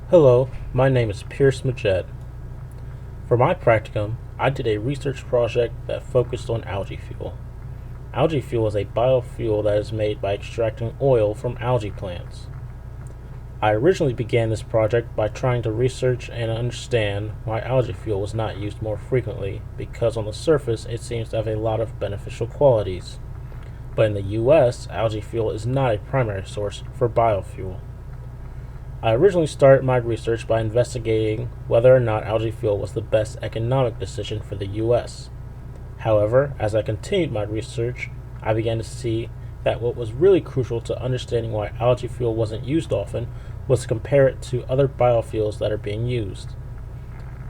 Hello, my name is Pierce Majed. For my practicum, I did a research project that focused on algae fuel. Algae fuel is a biofuel that is made by extracting oil from algae plants. I originally began this project by trying to research and understand why algae fuel was not used more frequently, because on the surface it seems to have a lot of beneficial qualities. But in the US, algae fuel is not a primary source for biofuel. I originally started my research by investigating whether or not algae fuel was the best economic decision for the US. However, as I continued my research, I began to see that what was really crucial to understanding why algae fuel wasn't used often was to compare it to other biofuels that are being used.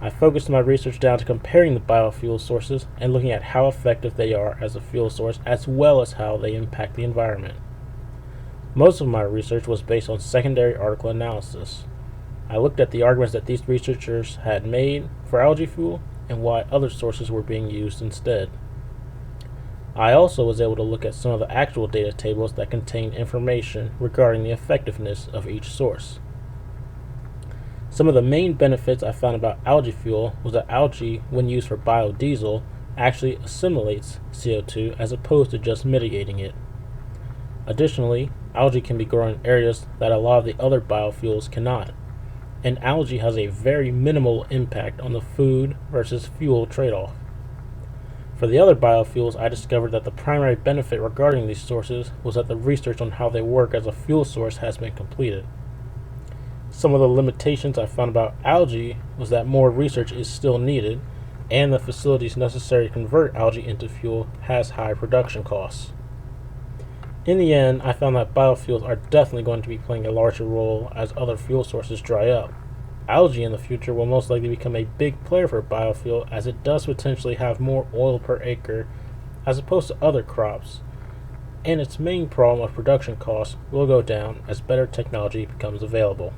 I focused my research down to comparing the biofuel sources and looking at how effective they are as a fuel source as well as how they impact the environment. Most of my research was based on secondary article analysis. I looked at the arguments that these researchers had made for algae fuel and why other sources were being used instead. I also was able to look at some of the actual data tables that contain information regarding the effectiveness of each source. Some of the main benefits I found about algae fuel was that algae, when used for biodiesel, actually assimilates CO2 as opposed to just mitigating it. Additionally, algae can be grown in areas that a lot of the other biofuels cannot, and algae has a very minimal impact on the food versus fuel trade-off. For the other biofuels, I discovered that the primary benefit regarding these sources was that the research on how they work as a fuel source has been completed. Some of the limitations I found about algae was that more research is still needed, and the facilities necessary to convert algae into fuel has high production costs. In the end, I found that biofuels are definitely going to be playing a larger role as other fuel sources dry up. Algae in the future will most likely become a big player for biofuel, as it does potentially have more oil per acre as opposed to other crops, and its main problem of production costs will go down as better technology becomes available.